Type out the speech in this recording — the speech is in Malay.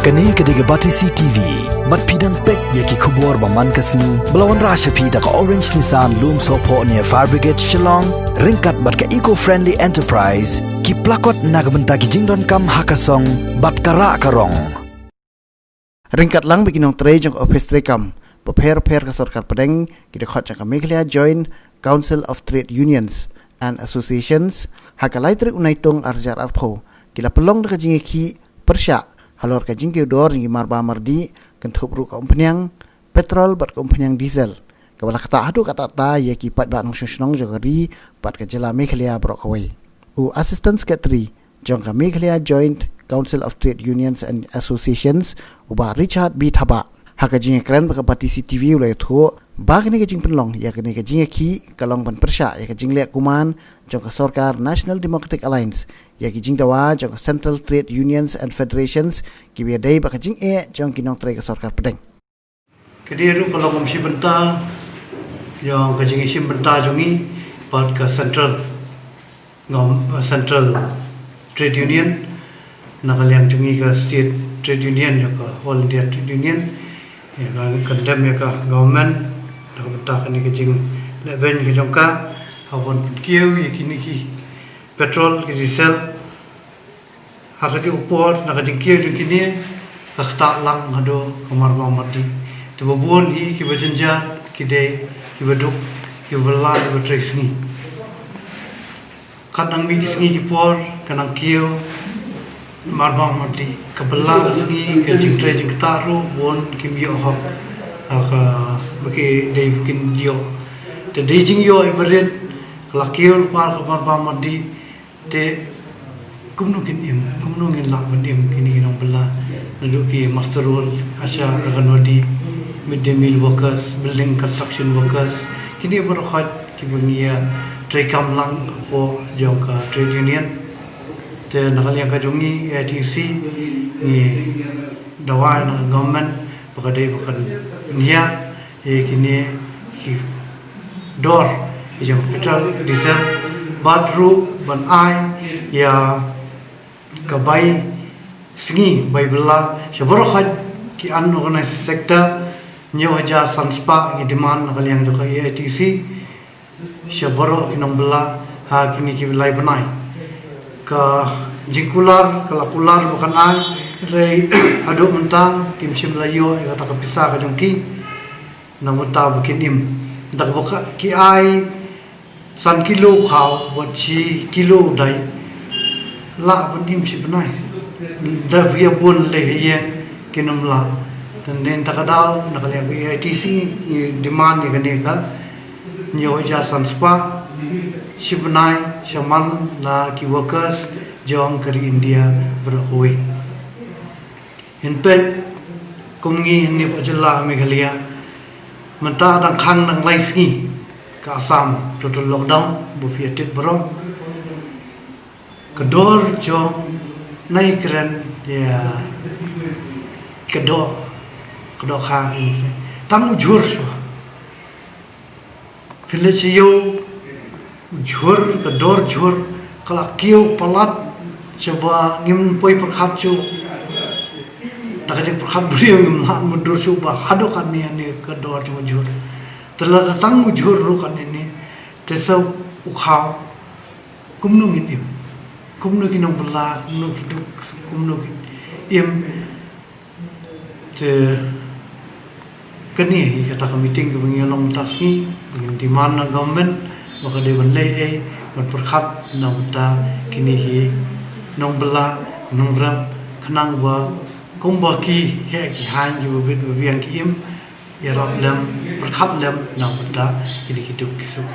Kani kediga Batisi TV, mat pidang pek yaki kubur baman kasni, belawan rasha pida ka Orange Nissan Loom Sopo near Fire Brigade Shillong, ringkat bat ka eco-friendly enterprise, ki plakot nagbenta ki jingdon kam hakasong, bat kara karong. Ringkat lang bikinong tray jong office tray kam, per ka sorkar pedeng, kita khot jang ka Meghalaya Joint Council of Trade Unions and Associations, hakalai trik unaitung arjar arpo, kila pelong deka jingi ki persya, halor ka jingki dor jingi marba mardi, kentup ru ka umpenyang petrol bat ka umpenyang diesel. Kabala kata adu kata ta ya ki pat bat nong shonong jogari bat ka jela Meghalaya brok away. U Assistant Secretary jong ka Meghalaya Joint Council of Trade Unions and Associations uba Richard B. Thaba. Haka jingi keren baka Batisi TV ulai thuo bagni ka jing penlong ya kene ka jingi ki kalong ban persya ya ka jing lek kuman jong ka Sorkar National Democratic Alliance ya ki jing dawa jong ka Central Trade Unions and Federations ki bia dai baka jing jong kinong tray ka Sorkar pedeng. Kediru kalau komisi benta yang ka jing isim benta jongi pat ka Central Trade Union nakaliang jongi ka State Trade Union ya ka All India Trade Union ya kandam ya ka government tak benta kini ka jing leben ka jongka hawon kieu ya kini ki petrol ki diesel hakati upor nak jing kieu jing kini ka khata lang hado kamar mamadi tu babon hi ki bajenja ki de ki baduk ki bala ki batresni kadang mi kisni ki por kanang kieu marba mati kabela sini ke jing tre jing taru bon kim yo hok aka bagi dei bikin yo te dei jing yo ibaret lakiul par marba mati te kumnungin la benim kini nong bela nduki master role asya akan wadi midday meal workers building construction workers kini berkhot ki bunia tre kam lang po jongka trade union te nakaliang ka jongi ATC ni dawa na government pakadai pakan niya kini ki dor yang petrol diesel batru ban ai ya kabai singi bai bela seboro khat ki an organized sector nyo aja sanspa ki demand nakaliang joka ATC seboro kinong bela ha kini ki lai banai ka jikular kalakular bukan ai rei adu mentang kim sim layo kata ka pisah ka jongki nang mentang bikin im dak boka ki ai san kilo khau bot chi kilo dai la ban im si benai da via bun le ye kinum la dan den takadau nakale ATC demand ni kane ka nyo ja san spa Shibnai Shaman la ki workers jong kari India berhui. Hinpet kumngi ni pajala Meghalaya menta dang khang dang laisngi ka Assam total lockdown bu fiatit bro. Kedor jong nai keren ya kedor khang tang ujur village yo jur kedor jur kalau kiu palat coba ngim poi perkhat cu dak jeng perkhat beliau ngim han mundur coba hadokan ni kedor cuma jur telah datang jur rukan ini tesau ukhau kumnu ngin kumnu kinong bela kumnu kiduk kumnu im te kini kata meeting ke mengialong tasni dengan di mana government maka dia benlei berperkhat nang ta kini hi nong bela nong ram kenang wa kumba ki he ki han yu bit biang ki im ya rab lem perkhat lem nang ta kini hidup kisuk